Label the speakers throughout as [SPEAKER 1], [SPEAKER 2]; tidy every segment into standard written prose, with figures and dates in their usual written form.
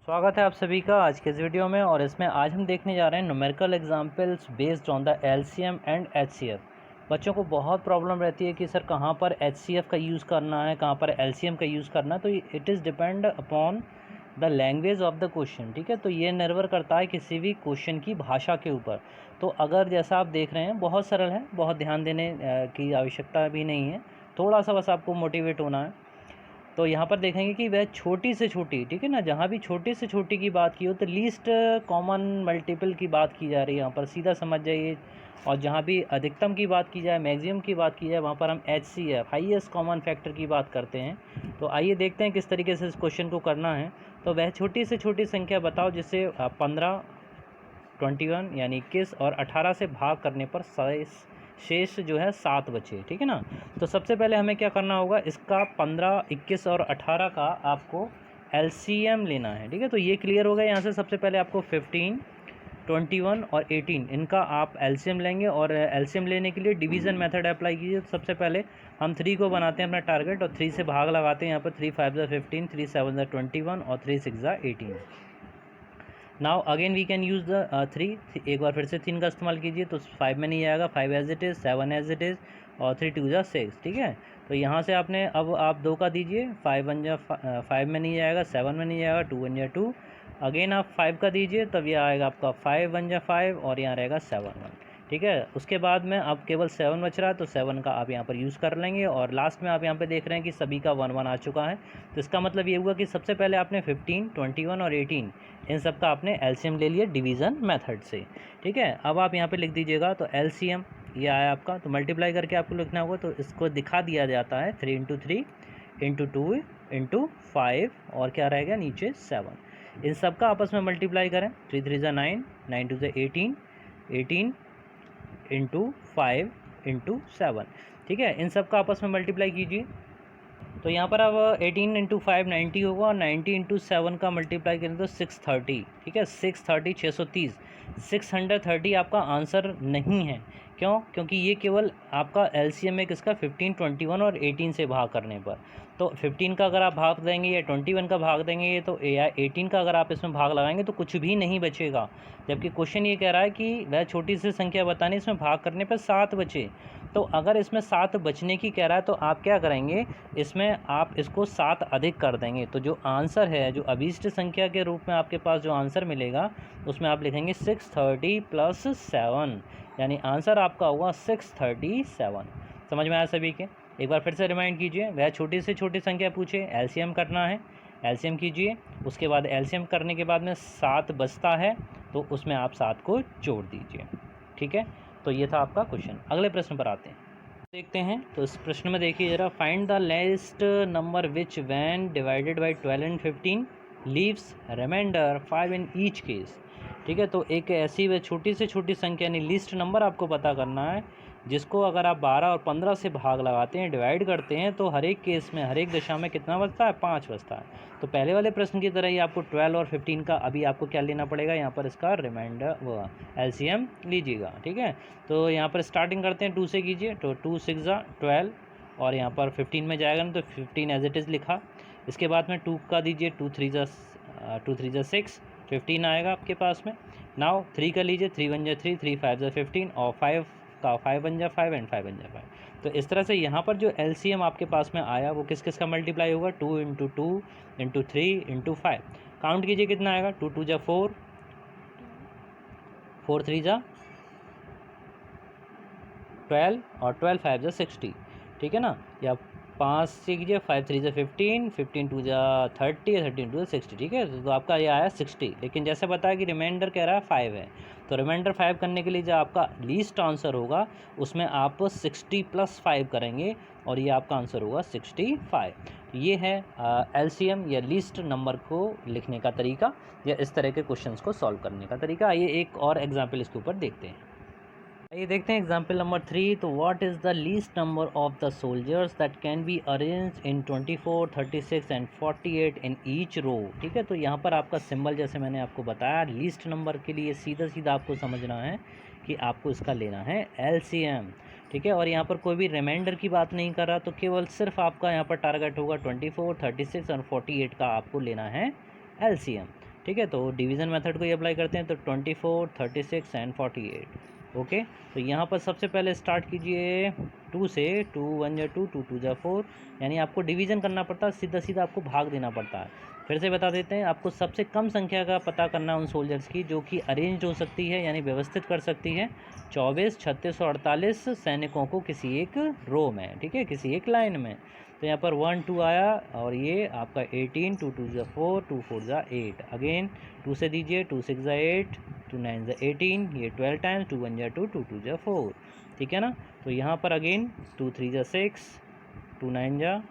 [SPEAKER 1] स्वागत है आप सभी का आज के इस वीडियो में। और इसमें आज हम देखने जा रहे हैं numerical examples based on the LCM and HCF. बच्चों को बहुत प्रॉब्लम रहती है कि सर कहाँ पर एचसीएफ का यूज़ करना है, कहाँ पर एलसीएम का यूज़ करना है। तो it is depend upon the language of the question. ठीक है, तो ये निर्भर करता है किसी भी क्वेश्चन की भाषा के ऊपर। तो अगर जैसा आप देख रहे हैं बहुत सरल है, बहुत ध्यान देने की आवश्यकता भी नहीं है, थोड़ा सा बस आपको मोटिवेट होना है। तो यहाँ पर देखेंगे कि वह छोटी से छोटी, ठीक है ना, जहाँ भी छोटे से छोटी की बात की हो तो लीस्ट कॉमन मल्टीपल की बात की जा रही है, यहाँ पर सीधा समझ जाइए। और जहाँ भी अधिकतम की बात की जाए, मैक्सिमम की बात की जाए, वहाँ पर हम HCF हाईएस्ट कॉमन फैक्टर की बात करते हैं। तो आइए देखते हैं किस तरीके से इस क्वेश्चन को करना है। तो वह छोटी से छोटी संख्या बताओ जिसे 15, 21 यानी 21 और 18 से भाग करने पर शेष जो है 7 बचे। ठीक है ना। तो सबसे पहले हमें क्या करना होगा, इसका 15, 21 और 18 का आपको LCM लेना है। ठीक है, तो ये क्लियर हो गया। यहाँ से सबसे पहले आपको 15, 21 और 18 इनका आप LCM लेंगे। और LCM लेने के लिए डिवीज़न मेथड अप्लाई कीजिए। तो सबसे पहले हम 3 को बनाते हैं अपना टारगेट और 3 से भाग लगाते हैं। यहाँ पर 3 5 15, 3 7 21 और 3 6 18। Now again we can use the 3। एक बार फिर से 3 का इस्तेमाल कीजिए तो 5 में नहीं आएगा, 5 as it is, 7 as it is और 3 2 6। ठीक है, तो यहाँ से आपने अब आप 2 का दीजिए, 5 1 जा 5 में नहीं आएगा, 7 में नहीं आएगा, 2 1 जा 2। अगेन आप 5 का दीजिए, तब यह आएगा आपका 5 1 जा 5 और यहाँ रहेगा 7 1। ठीक है, उसके बाद में अब केवल 7 बच रहा है तो 7 का आप यहाँ पर यूज़ कर लेंगे। और लास्ट में आप यहाँ पे देख रहे हैं कि सभी का 1 1 आ चुका है। तो इसका मतलब ये हुआ कि सबसे पहले आपने 15, 21 और 18 इन सब का आपने LCM ले लिया डिवीज़न मेथड से। ठीक है, अब आप यहाँ पे लिख दीजिएगा तो LCM ये आया आपका, तो मल्टीप्लाई करके आपको लिखना होगा। तो इसको दिखा दिया जाता है 3 इंटू 3 इंटू 2 इंटू 5 और क्या रहेगा नीचे 7। इन सब का आपस में मल्टीप्लाई करें, 3 3 ज़ा 9, 9 2 ज़ा 18, 18 इंटू 5 इंटू 7। ठीक है, इन सब का आपस में मल्टीप्लाई कीजिए। तो यहाँ पर अब 18 इंटू 5 90 होगा और 90 इंटू 7 का मल्टीप्लाई करें तो 630। ठीक है, 630 630 630 आपका आंसर नहीं है। क्यों? क्योंकि ये केवल आपका LCM है किसका, 15, 21 और 18 से भाग करने पर। तो 15 का अगर आप भाग देंगे या 21 का भाग देंगे तो या 18 का अगर आप इसमें भाग लगाएंगे तो कुछ भी नहीं बचेगा। जबकि क्वेश्चन ये कह रहा है कि वह छोटी सी संख्या बतानी, इसमें भाग करने पर 7 बचे। तो अगर इसमें 7 बचने की कह रहा है तो आप क्या करेंगे, इसमें आप इसको 7 अधिक कर देंगे। तो जो आंसर है, जो अभीष्ट संख्या के रूप में आपके पास जो आंसर मिलेगा उसमें आप लिखेंगे 630 प्लस 7, यानी आंसर आपका होगा 637। समझ में आया सभी के? एक बार फिर से रिमाइंड कीजिए, वह छोटी से छोटी संख्या पूछे, LCM करना है, LCM कीजिए। उसके बाद LCM करने के बाद में 7 बचता है तो उसमें आप 7 को जोड़ दीजिए। ठीक है, तो ये था आपका क्वेश्चन। अगले प्रश्न पर आते हैं, देखते हैं। तो इस प्रश्न में देखिए जरा, find the least number which when divided by 12 and 15 leaves remainder 5 in each case. ठीक है, तो एक ऐसी वह छोटी से छोटी संख्या यानी लीस्ट नंबर आपको पता करना है जिसको अगर आप 12 और 15 से भाग लगाते हैं, डिवाइड करते हैं, तो हर एक केस में, हर एक दशा में कितना बचता है, 5 बचता है। तो पहले वाले प्रश्न की तरह ही आपको 12 और 15 का अभी आपको क्या लेना पड़ेगा, यहाँ पर इसका रिमाइंडर वो LCM लीजिएगा। ठीक है, तो यहाँ पर स्टार्टिंग करते हैं 2 से कीजिए। तो 2 6 ज़ा 12 और यहाँ पर 15 में जाएगा ना तो 15 एज इट इज़ लिखा। इसके बाद में 2 का दीजिए, 2 3 ज़ा 6, 15 आएगा आपके पास में। नाउ 3 का लीजिए, 3 1 ज़ा 3, 3 5 ज़ा 15 और 5 का 5 1 ज़ा 5 एंड 5 1 ज़ा 5। तो इस तरह से यहाँ पर जो LCM आपके पास में आया वो किस किस का मल्टीप्लाई होगा, 2 इंटू 2 इंटू 3 इंटू 5। काउंट कीजिए कितना आएगा, 2 2 ज़ा 4, 4 3 ज़ा 12 और 12 5 ज़ा 60। ठीक है ना, या 5 से कीजिए, 5 3 ज़ा 15, 15 2 ज़ा 30, 13 2 ज़ा 60। ठीक है, तो आपका ये आया 60। लेकिन जैसे बताया कि रिमाइंडर कह रहा है 5 है, तो रिमाइंडर 5 करने के लिए जो आपका लीस्ट आंसर होगा उसमें आप 60 प्लस 5 करेंगे और ये आपका आंसर होगा 65। ये है LCM या लीस्ट नंबर को लिखने का तरीका या इस तरह के क्वेश्चंस को सॉल्व करने का तरीका। आइए एक और एग्जाम्पल इसके ऊपर देखते हैं। ये देखते हैं एग्जाम्पल नंबर 3। तो what is the least number of the soldiers that can be arrange in 24, 36 and 48 in each row. ठीक है, तो यहाँ पर आपका सिंबल जैसे मैंने आपको बताया, लीस्ट नंबर के लिए सीधा सीधा आपको समझना है कि आपको इसका लेना है LCM। ठीक है, और यहाँ पर कोई भी रिमाइंडर की बात नहीं कर रहा, तो केवल सिर्फ आपका यहाँ पर टारगेट होगा 24, 36 और 48 का आपको लेना है LCM। ठीक है। तो डिवीज़न मेथड को ही अप्लाई करते हैं, तो 24, 36 एंड 48। ओके, तो यहाँ पर सबसे पहले स्टार्ट कीजिए 2 से। 2 1 जा 2, 2 2 जा 4, यानी आपको डिवीज़न करना पड़ता है, सीधा सीधा आपको भाग देना पड़ता है। फिर से बता देते हैं, आपको सबसे कम संख्या का पता करना है उन सोल्जर्स की जो कि अरेंज हो सकती है, यानी व्यवस्थित कर सकती है 24, 36 और 48 सैनिकों को किसी एक रो में, ठीक है, किसी एक लाइन में। तो यहाँ पर 1 2 आया, और ये आपका 18, 2 2 जा 4, 2 4 जा 8, अगेन 2 से दीजिए, 2 6 जा 8, 2 9 जा 18, ये 12 टाइम्स, 2 1 जा 2, 2 2 जा 4, ठीक है ना। तो यहाँ पर अगेन 2 3 जा 6, 2 9 जा,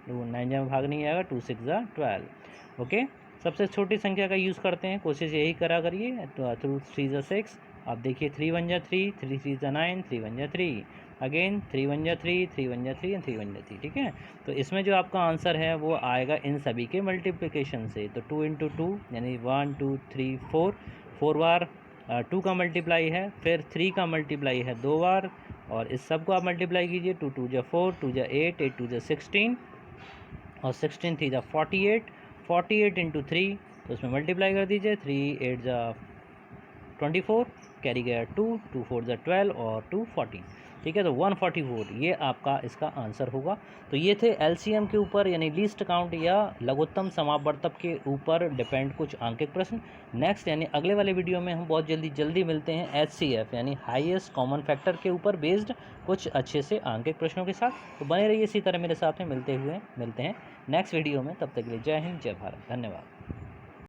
[SPEAKER 1] 2 9 जा में भाग नहीं आएगा, 2 6 जा 12। ओके, सबसे छोटी संख्या का यूज़ करते हैं, कोशिश यही करा करिए। तो 2 3 जा 6, आप देखिए 3 1 जा 3, 3 3 जा 9, 3 1 जा 3, अगेन 3 1 जा 3, 3 1 जा 3 एंड 3 1 जा 3, ठीक है। तो इसमें जो आपका आंसर है वो आएगा इन सभी के मल्टीप्लिकेशन से। तो 2 इंटू 2 यानी 1 2 3 4, 4 बार 2 का मल्टीप्लाई है, फिर 3 का मल्टीप्लाई है 2 बार, और इस सब को आप मल्टीप्लाई कीजिए। 2 2 जा 4, 2 जा 8, 8 2 जा 16, और 16 3 जा 48, 48 इंटू 3, तो उसमें मल्टीप्लाई कर दीजिए। 3 8 जा 24, कैरी गया 2, 2 4 जा 12 और 2 14, ठीक है। तो 144 ये आपका इसका आंसर होगा। तो ये थे एलसीएम के ऊपर यानी लीस्ट काउंट या लघुत्तम समापवर्तक के ऊपर डिपेंड कुछ आंकिक प्रश्न। नेक्स्ट यानी अगले वाले वीडियो में हम बहुत जल्दी मिलते हैं एचसीएफ यानी हाईएस्ट कॉमन फैक्टर के ऊपर बेस्ड कुछ अच्छे से आंकिक प्रश्नों के साथ। तो बने रहिए इसी तरह मेरे साथ में मिलते हैं नेक्स्ट वीडियो में। तब तक के लिए जय हिंद, जय भारत, धन्यवाद।